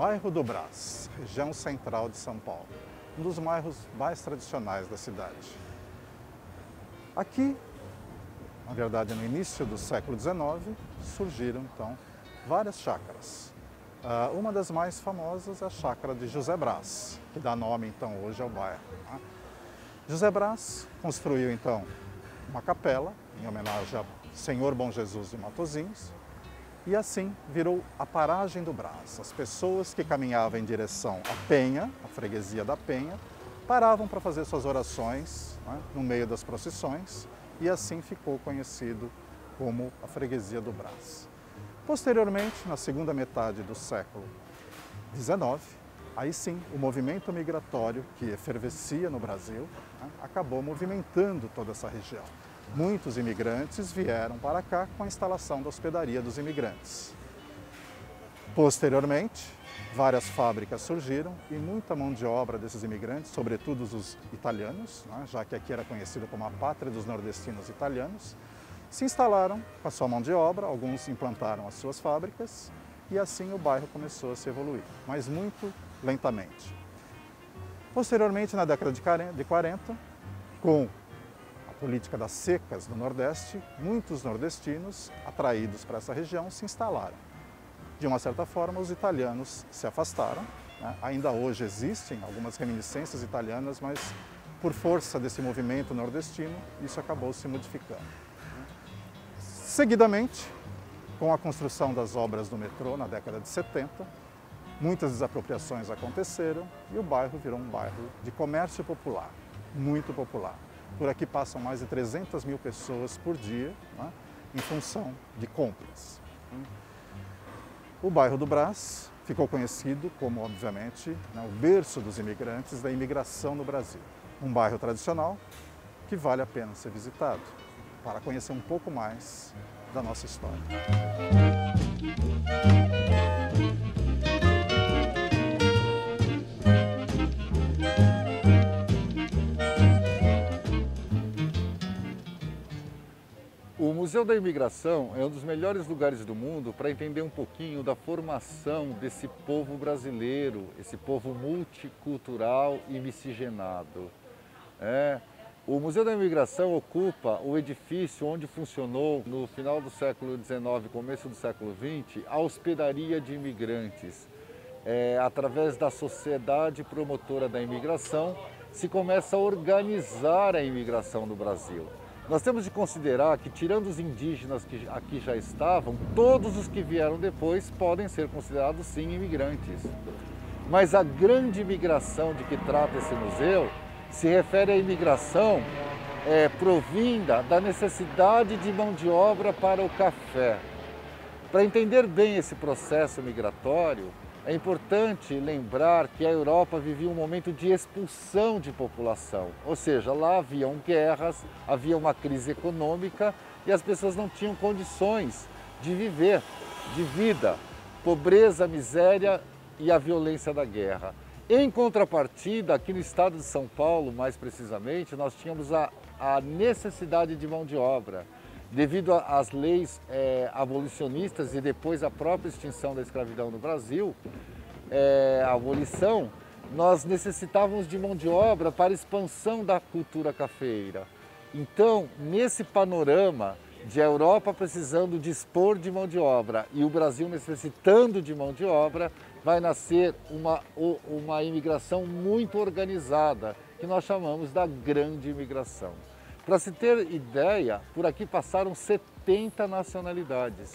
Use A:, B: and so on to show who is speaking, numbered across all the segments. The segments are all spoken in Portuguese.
A: Bairro do Brás, região central de São Paulo, um dos bairros mais tradicionais da cidade. Aqui, na verdade no início do século XIX, surgiram então várias chácaras. Uma das mais famosas é a chácara de José Brás, que dá nome então hoje ao bairro. José Brás construiu então uma capela em homenagem ao Senhor Bom Jesus de Matozinhos, e assim virou a paragem do Brás. As pessoas que caminhavam em direção à Penha, a freguesia da Penha, paravam para fazer suas orações, no meio das procissões, e assim ficou conhecido como a freguesia do Brás. Posteriormente, na segunda metade do século XIX, aí sim, o movimento migratório que efervescia no Brasil acabou movimentando toda essa região. Muitos imigrantes vieram para cá com a instalação da hospedaria dos imigrantes. Posteriormente, várias fábricas surgiram e muita mão de obra desses imigrantes, sobretudo os italianos, já que aqui era conhecido como a pátria dos nordestinos italianos, se instalaram com a sua mão de obra, alguns implantaram as suas fábricas e assim o bairro começou a se evoluir, mas muito lentamente. Posteriormente, na década de 40, com política das secas no Nordeste, muitos nordestinos, atraídos para essa região, se instalaram. De uma certa forma, os italianos se afastaram. Ainda hoje existem algumas reminiscências italianas, mas por força desse movimento nordestino, isso acabou se modificando. Seguidamente, com a construção das obras do metrô na década de 70, muitas desapropriações aconteceram e o bairro virou um bairro de comércio popular, muito popular. Por aqui passam mais de 300 mil pessoas por dia, em função de compras. O bairro do Brás ficou conhecido como, obviamente, o berço dos imigrantes, da imigração no Brasil. Um bairro tradicional que vale a pena ser visitado para conhecer um pouco mais da nossa história.
B: O Museu da Imigração é um dos melhores lugares do mundo para entender um pouquinho da formação desse povo brasileiro, esse povo multicultural e miscigenado. O Museu da Imigração ocupa o edifício onde funcionou, no final do século XIX, começo do século XX, a hospedaria de imigrantes. Através da Sociedade Promotora da Imigração, se começa a organizar a imigração no Brasil. Nós temos de considerar que, tirando os indígenas que aqui já estavam, todos os que vieram depois podem ser considerados, sim, imigrantes. Mas a grande imigração de que trata esse museu se refere à imigração provinda da necessidade de mão de obra para o café. Para entender bem esse processo migratório, é importante lembrar que a Europa vivia um momento de expulsão de população, ou seja, lá haviam guerras, havia uma crise econômica e as pessoas não tinham condições de viver, de vida, pobreza, miséria e a violência da guerra. Em contrapartida, aqui no estado de São Paulo, mais precisamente, nós tínhamos a necessidade de mão de obra. Devido às leis abolicionistas e depois à própria extinção da escravidão no Brasil, a abolição, nós necessitávamos de mão de obra para a expansão da cultura cafeeira. Então, nesse panorama de a Europa precisando dispor de mão de obra e o Brasil necessitando de mão de obra, vai nascer uma imigração muito organizada, que nós chamamos da grande imigração. Para se ter ideia, por aqui passaram 70 nacionalidades,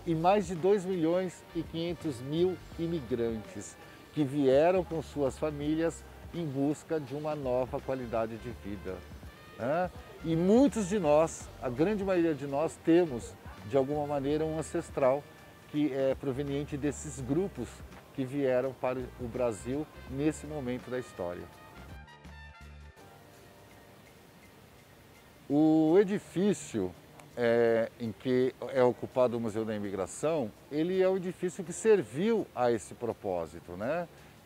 B: e mais de 2.500.000 imigrantes que vieram com suas famílias em busca de uma nova qualidade de vida. E muitos de nós, a grande maioria de nós, temos de alguma maneira um ancestral que é proveniente desses grupos que vieram para o Brasil nesse momento da história. O edifício em que é ocupado o Museu da Imigração, ele é um edifício que serviu a esse propósito,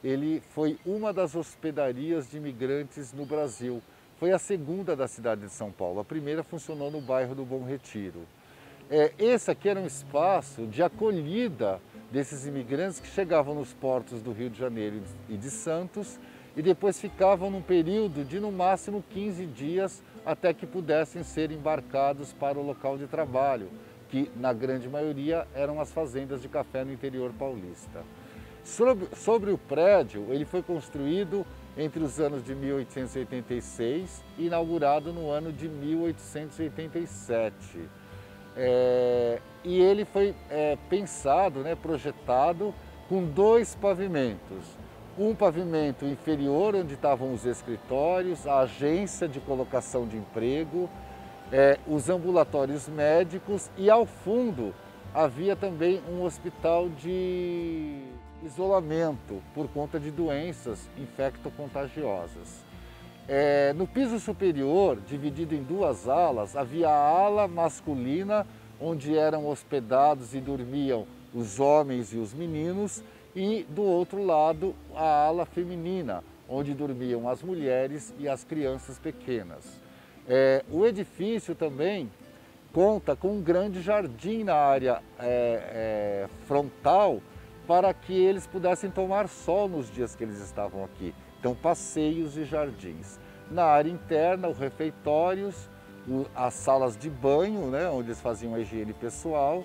B: Ele foi uma das hospedarias de imigrantes no Brasil. Foi a segunda da cidade de São Paulo. A primeira funcionou no bairro do Bom Retiro. Esse aqui era um espaço de acolhida desses imigrantes que chegavam nos portos do Rio de Janeiro e de Santos e depois ficavam num período de no máximo 15 dias até que pudessem ser embarcados para o local de trabalho, que na grande maioria eram as fazendas de café no interior paulista. Sobre o prédio, ele foi construído entre os anos de 1886 e inaugurado no ano de 1887. E ele foi pensado, projetado com 2 pavimentos. Um pavimento inferior, onde estavam os escritórios, a agência de colocação de emprego, os ambulatórios médicos e ao fundo havia também um hospital de isolamento por conta de doenças infectocontagiosas. No piso superior, dividido em 2 alas, havia a ala masculina, onde eram hospedados e dormiam os homens e os meninos, e do outro lado a ala feminina, onde dormiam as mulheres e as crianças pequenas. O edifício também conta com um grande jardim na área frontal para que eles pudessem tomar sol nos dias que eles estavam aqui. Então, passeios e jardins. Na área interna, os refeitórios, as salas de banho, onde eles faziam a higiene pessoal,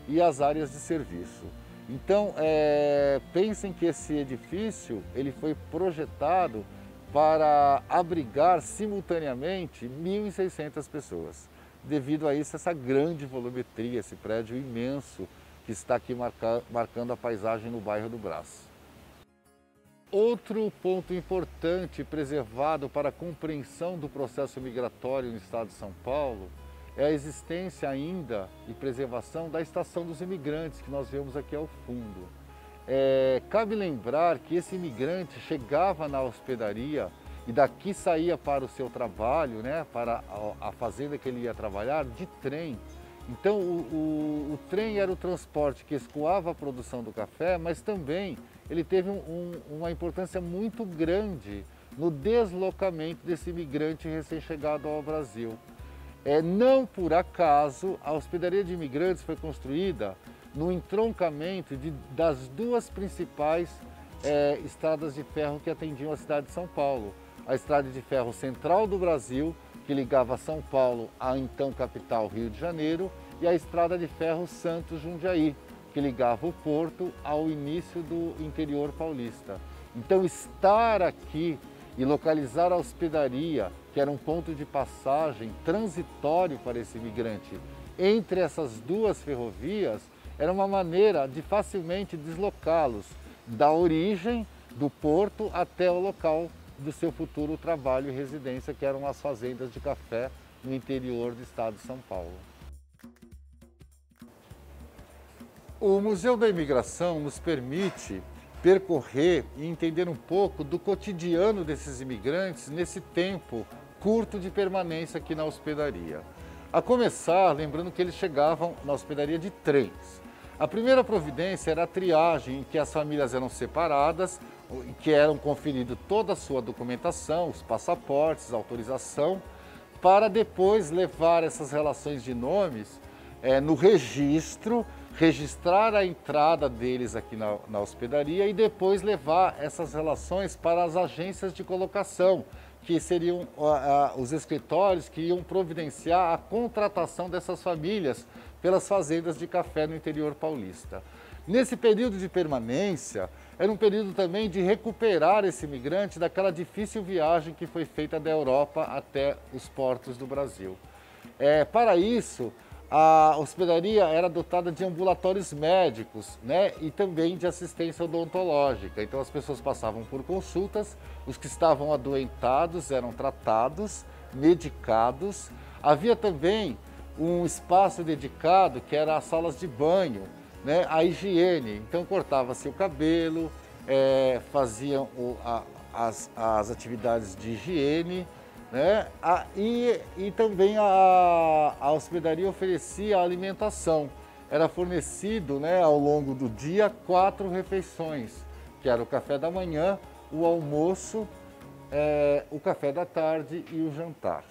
B: e as áreas de serviço. Então, pensem que esse edifício ele foi projetado para abrigar simultaneamente 1.600 pessoas. Devido a isso, essa grande volumetria, esse prédio imenso que está aqui marcando a paisagem no bairro do Brás. Outro ponto importante preservado para a compreensão do processo migratório no estado de São Paulo é a existência ainda e preservação da Estação dos Imigrantes, que nós vemos aqui ao fundo. Cabe lembrar que esse imigrante chegava na hospedaria e daqui saía para o seu trabalho, para a fazenda que ele ia trabalhar, de trem. Então o trem era o transporte que escoava a produção do café, mas também ele teve uma importância muito grande no deslocamento desse imigrante recém-chegado ao Brasil. Não por acaso, a hospedaria de imigrantes foi construída no entroncamento das 2 principais estradas de ferro que atendiam a cidade de São Paulo. A estrada de ferro central do Brasil, que ligava São Paulo à então capital Rio de Janeiro, e a estrada de ferro Santos-Jundiaí, que ligava o porto ao início do interior paulista. Então, estar aqui e localizar a hospedaria, que era um ponto de passagem transitório para esse imigrante, entre essas 2 ferrovias, era uma maneira de facilmente deslocá-los da origem do porto até o local do seu futuro trabalho e residência, que eram as fazendas de café no interior do estado de São Paulo. O Museu da Imigração nos permite percorrer e entender um pouco do cotidiano desses imigrantes nesse tempo curto de permanência aqui na hospedaria. A começar, lembrando que eles chegavam na hospedaria de trens. A primeira providência era a triagem, em que as famílias eram separadas, em que eram conferidos toda a sua documentação, os passaportes, a autorização, para depois levar essas relações de nomes no registro, registrar a entrada deles aqui na hospedaria e depois levar essas relações para as agências de colocação, que seriam os escritórios que iam providenciar a contratação dessas famílias pelas fazendas de café no interior paulista. Nesse período de permanência, era um período também de recuperar esse imigrante daquela difícil viagem que foi feita da Europa até os portos do Brasil. Para isso, a hospedaria era dotada de ambulatórios médicos, e também de assistência odontológica. Então as pessoas passavam por consultas, os que estavam adoentados eram tratados, medicados. Havia também um espaço dedicado que era as salas de banho, a higiene. Então cortava-se o cabelo, faziam as atividades de higiene, e também a hospedaria oferecia alimentação. Era fornecido ao longo do dia 4 refeições, que era o café da manhã, o almoço, o café da tarde e o jantar.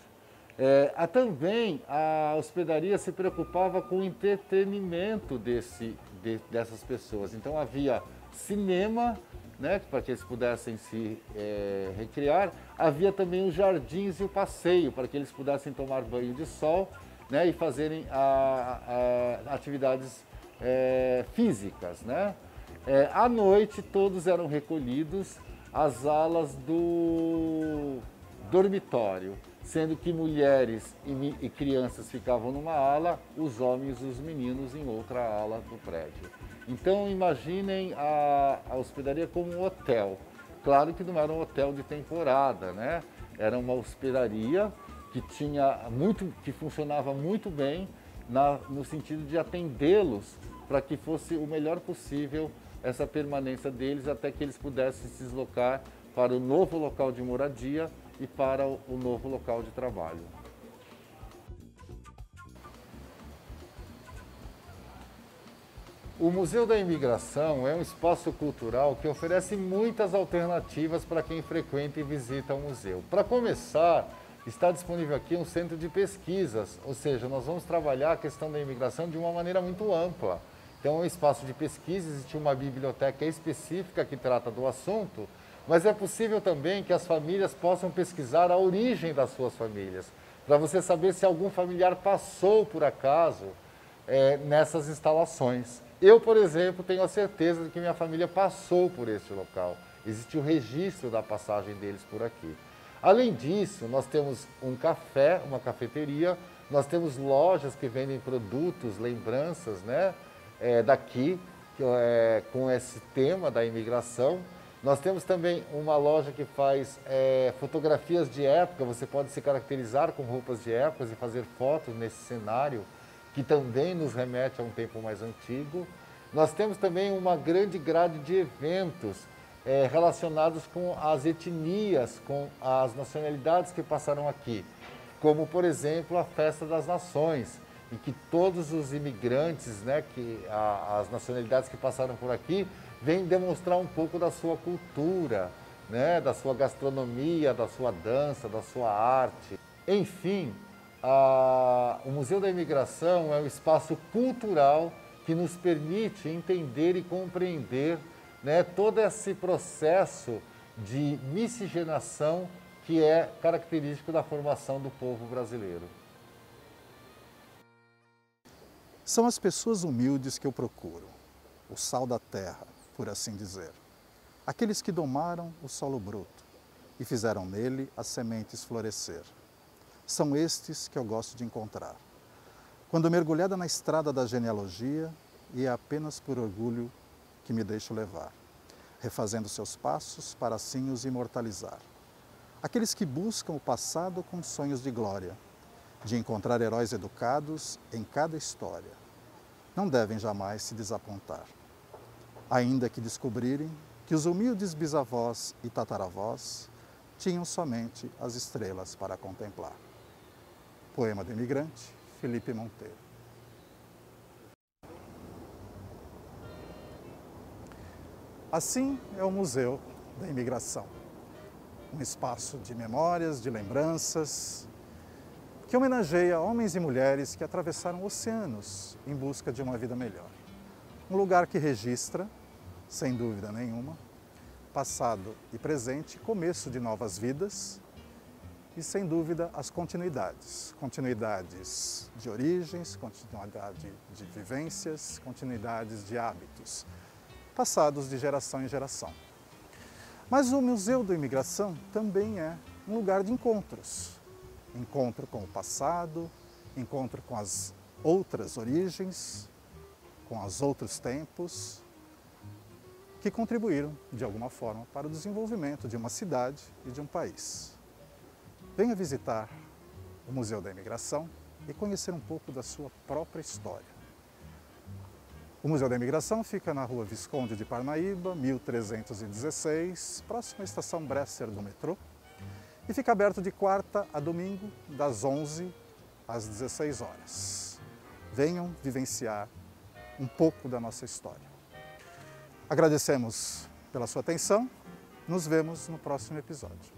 B: Também a hospedaria se preocupava com o entretenimento dessas pessoas. Então havia cinema, né, para que eles pudessem se recriar. Havia também os jardins e o passeio, para que eles pudessem tomar banho de sol, né, e fazerem atividades físicas, né? À noite todos eram recolhidos às alas do dormitório, sendo que mulheres e crianças ficavam numa ala, os homens e os meninos em outra ala do prédio. Então imaginem a hospedaria como um hotel. Claro que não era um hotel de temporada, né? Era uma hospedaria que funcionava muito bem no sentido de atendê-los para que fosse o melhor possível essa permanência deles até que eles pudessem se deslocar para o novo local de moradia e para o novo local de trabalho. O Museu da Imigração é um espaço cultural que oferece muitas alternativas para quem frequenta e visita o museu. Para começar, está disponível aqui um centro de pesquisas, ou seja, nós vamos trabalhar a questão da imigração de uma maneira muito ampla. Então é um espaço de pesquisa, existe uma biblioteca específica que trata do assunto, mas é possível também que as famílias possam pesquisar a origem das suas famílias, para você saber se algum familiar passou por acaso nessas instalações. Eu, por exemplo, tenho a certeza de que minha família passou por esse local. Existe o registro da passagem deles por aqui. Além disso, nós temos um café, uma cafeteria, nós temos lojas que vendem produtos, lembranças, né, daqui, com esse tema da imigração. Nós temos também uma loja que faz fotografias de época, você pode se caracterizar com roupas de épocas e fazer fotos nesse cenário, que também nos remete a um tempo mais antigo. Nós temos também uma grande grade de eventos relacionados com as etnias, com as nacionalidades que passaram aqui, como, por exemplo, a Festa das Nações, em que todos os imigrantes, né, as nacionalidades que passaram por aqui, vêm demonstrar um pouco da sua cultura, né, da sua gastronomia, da sua dança, da sua arte. Enfim, o Museu da Imigração é um espaço cultural que nos permite entender e compreender, né, todo esse processo de miscigenação que é característico da formação do povo brasileiro.
A: São as pessoas humildes que eu procuro, o sal da terra, por assim dizer. Aqueles que domaram o solo bruto e fizeram nele as sementes florescer. São estes que eu gosto de encontrar. Quando mergulhada na estrada da genealogia, e é apenas por orgulho que me deixo levar, refazendo seus passos para assim os imortalizar. Aqueles que buscam o passado com sonhos de glória, de encontrar heróis educados em cada história, não devem jamais se desapontar. Ainda que descobrirem que os humildes bisavós e tataravós tinham somente as estrelas para contemplar. Poema do imigrante, Felipe Monteiro. Assim é o Museu da Imigração. Um espaço de memórias, de lembranças, que homenageia homens e mulheres que atravessaram oceanos em busca de uma vida melhor. Um lugar que registra, sem dúvida nenhuma, passado e presente, começo de novas vidas e, sem dúvida, as continuidades. Continuidades de origens, continuidade de vivências, continuidades de hábitos, passados de geração em geração. Mas o Museu da Imigração também é um lugar de encontros. Encontro com o passado, encontro com as outras origens, com os outros tempos, que contribuíram, de alguma forma, para o desenvolvimento de uma cidade e de um país. Venha visitar o Museu da Imigração e conhecer um pouco da sua própria história. O Museu da Imigração fica na Rua Visconde de Parnaíba, 1316, próximo à estação Bresser do metrô, e fica aberto de quarta a domingo, das 11 às 16 horas. Venham vivenciar um pouco da nossa história. Agradecemos pela sua atenção, nos vemos no próximo episódio.